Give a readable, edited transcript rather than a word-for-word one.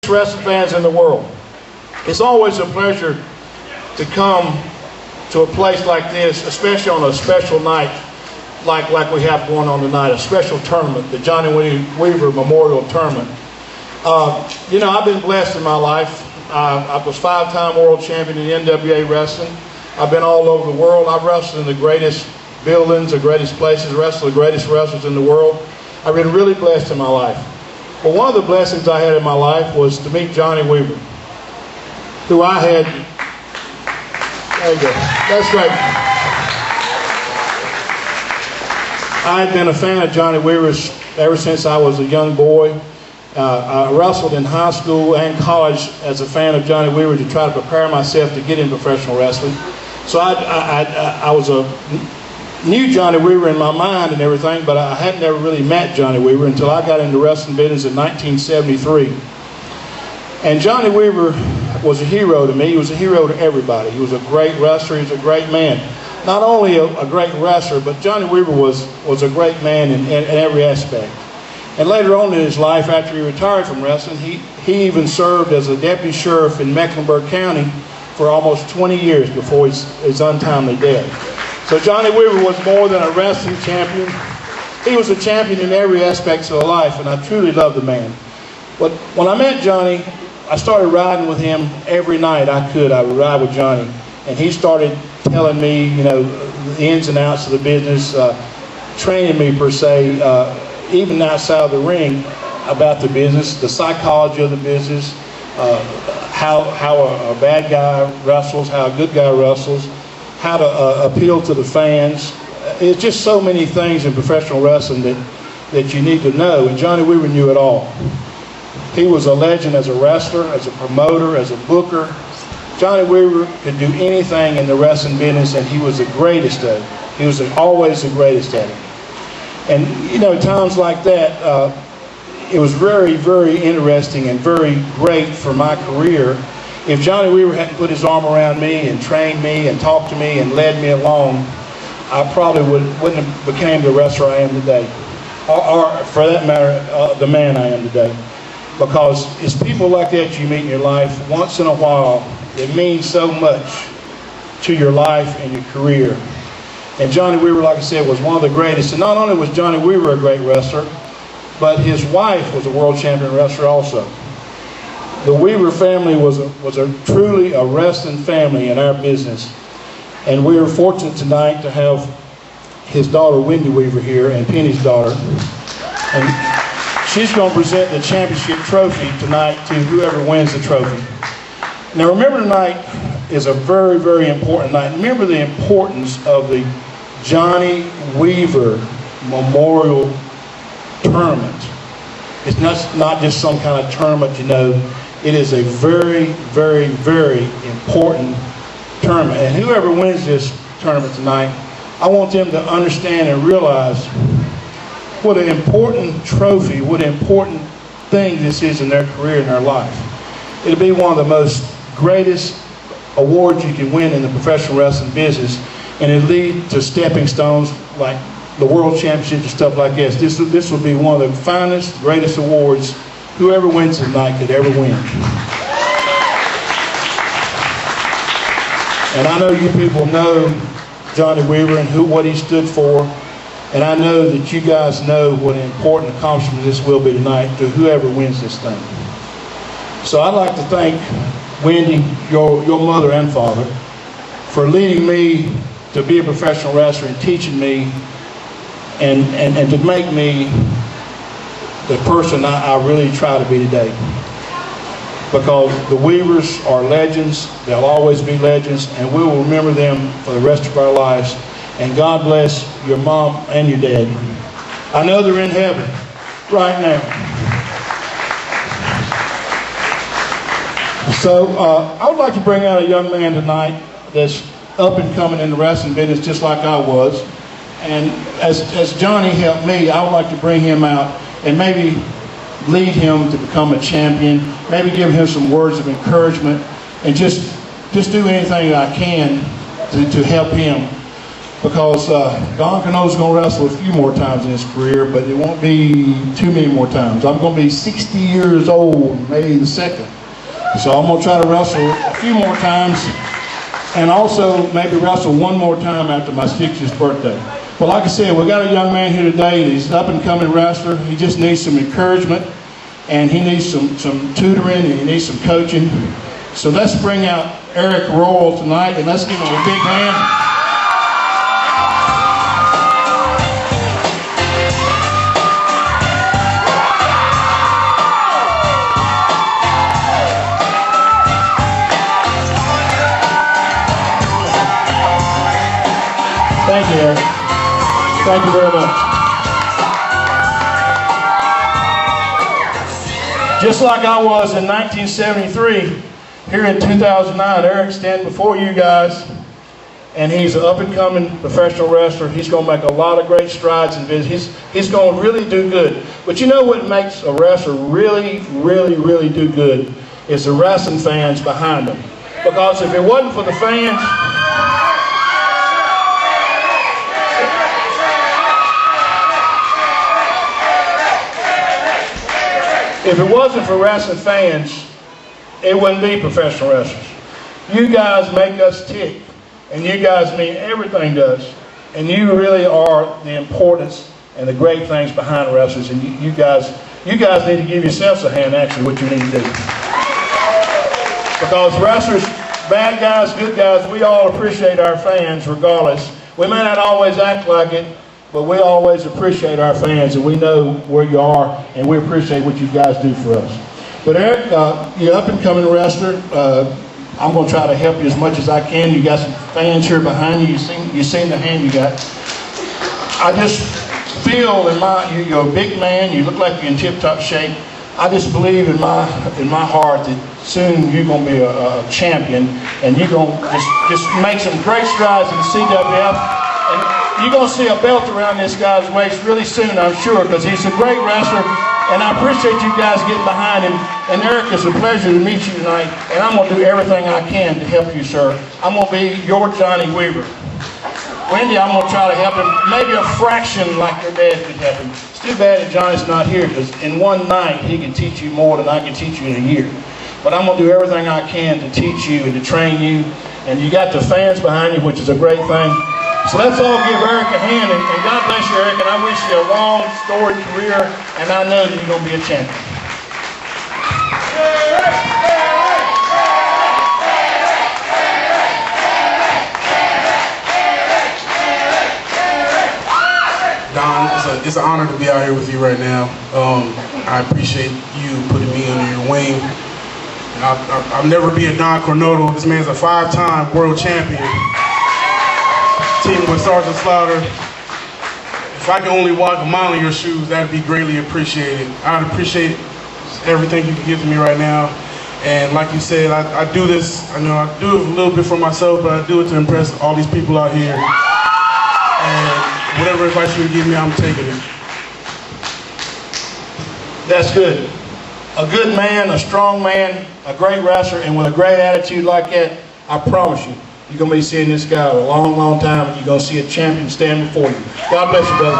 wrestling fans in the world. It's always a pleasure to come to a place like this, especially on a special night like we have going on tonight, a special tournament, the Johnny Weaver Memorial Tournament. You know, I've been blessed in my life. I was 5-time world champion in NWA wrestling. I've been all over the world. I've wrestled in the greatest buildings, the greatest places, wrestled the greatest wrestlers in the world. I've been really blessed in my life. But one of the blessings I had in my life was to meet Johnny Weaver, who I had, there you go, that's right. I had been a fan of Johnny Weaver's ever since I was a young boy. I wrestled in high school and college as a fan of Johnny Weaver to try to prepare myself to get into professional wrestling. So I knew Johnny Weaver in my mind and everything, but I had never really met Johnny Weaver until I got into wrestling business in 1973. And Johnny Weaver was a hero to me. He was a hero to everybody. He was a great wrestler. He was a great man. Not only a great wrestler, but Johnny Weaver was a great man in every aspect. And later on in his life, after he retired from wrestling, he even served as a deputy sheriff in Mecklenburg County for almost 20 years before his untimely death. So Johnny Weaver was more than a wrestling champion. He was a champion in every aspect of life, and I truly love the man. But when I met Johnny, I started riding with him every night I could. I would ride with Johnny, and he started telling me, you know, the ins and outs of the business, training me per se, even outside of the ring about the business, the psychology of the business, how a bad guy wrestles, how a good guy wrestles, how to appeal to the fans. It's just so many things in professional wrestling that you need to know, and Johnny Weaver knew it all. He was a legend as a wrestler, as a promoter, as a booker. Johnny Weaver could do anything in the wrestling business, and he was the greatest at it. He was always the greatest at it. And, you know, times like that, it was very, very interesting and very great for my career. If Johnny Weaver hadn't put his arm around me and trained me and talked to me and led me along, I probably wouldn't have became the wrestler I am today. Or for that matter, the man I am today. Because it's people like that you meet in your life once in a while that means so much to your life and your career. And Johnny Weaver, like I said, was one of the greatest. And not only was Johnny Weaver a great wrestler, but his wife was a world champion wrestler also. The Weaver family was truly a wrestling family in our business. And we are fortunate tonight to have his daughter, Wendy Weaver, here, and Penny's daughter. And she's going to present the championship trophy tonight to whoever wins the trophy. Now remember, tonight is a very, very important night. Remember the importance of the Johnny Weaver Memorial Tournament. It's not just some kind of tournament, you know. It is a very, very, very important tournament. And whoever wins this tournament tonight, I want them to understand and realize what an important trophy, what an important thing this is in their career and their life. It'll be one of the most greatest awards you can win in the professional wrestling business, and it lead to stepping stones like the world championships and stuff like this. This will be one of the finest, greatest awards whoever wins tonight could ever win. And I know you people know Johnny Weaver and what he stood for, and I know that you guys know what an important accomplishment this will be tonight to whoever wins this thing. So I'd like to thank Wendy, your mother and father, for leading me to be a professional wrestler and teaching me and to make me the person I really try to be today. Because the Weavers are legends, they'll always be legends, and we will remember them for the rest of our lives. And God bless your mom and your dad. I know they're in heaven right now. So I would like to bring out a young man tonight that's up and coming in the wrestling business just like I was. And as Johnny helped me, I would like to bring him out and maybe lead him to become a champion, maybe give him some words of encouragement, and just do anything I can to help him. because Don Kernodle's going to wrestle a few more times in his career, but it won't be too many more times. I'm going to be 60 years old May the 2nd. So I'm going to try to wrestle a few more times and also maybe wrestle one more time after my 60th birthday. But like I said, we got a young man here today. He's an up-and-coming wrestler. He just needs some encouragement, and he needs some tutoring, and he needs some coaching. So let's bring out Arik Royal tonight, and let's give him a big hand. Thank you, Arik. Thank you very much. Just like I was in 1973, here in 2009, Arik standing before you guys, and he's an up-and-coming professional wrestler. He's going to make a lot of great strides in business. He's going to really do good. But you know what makes a wrestler really, really, really do good is the wrestling fans behind him. Because if it wasn't for the fans, if it wasn't for wrestling fans, it wouldn't be professional wrestlers. You guys make us tick, and you guys mean everything to us, and you really are the importance and the great things behind wrestlers, and you guys need to give yourselves a hand, actually, what you need to do. Because wrestlers, bad guys, good guys, we all appreciate our fans regardless. We may not always act like it, but we always appreciate our fans, and we know where you are, and we appreciate what you guys do for us. But Arik, you're up and coming wrestler. I'm going to try to help you as much as I can. You got some fans here behind you. You've seen the hand you got. I just feel you're a big man. You look like you're in tip-top shape. I just believe in my heart that soon you're going to be a champion, and you're going to just make some great strides in the CWF. And you're going to see a belt around this guy's waist really soon, I'm sure, because he's a great wrestler, and I appreciate you guys getting behind him. And Arik, it's a pleasure to meet you tonight, and I'm going to do everything I can to help you, sir. I'm going to be your Johnny Weaver. Wendy, I'm going to try to help him, maybe a fraction like your dad could help him. It's too bad that Johnny's not here, because in one night he can teach you more than I can teach you in a year. But I'm going to do everything I can to teach you and to train you, and you got the fans behind you, which is a great thing. So let's all give Arik a hand, and God bless you, Arik, and I wish you a long, storied career, and I know that you're going to be a champion. Don, it's an honor to be out here with you right now. I appreciate you putting me under your wing. I'll never be a Don Kernodle. This man's a 5-time world champion. Team with Sergeant Slaughter. If I can only walk a mile in your shoes, that'd be greatly appreciated. I'd appreciate everything you can give to me right now. And like you said, I do this, I know I do it a little bit for myself, but I do it to impress all these people out here. And whatever advice you can give me, I'm taking it. That's good. A good man, a strong man, a great wrestler, and with a great attitude like that, I promise you, you're going to be seeing this guy a long, long time, and you're going to see a champion stand before you. God bless you, brother.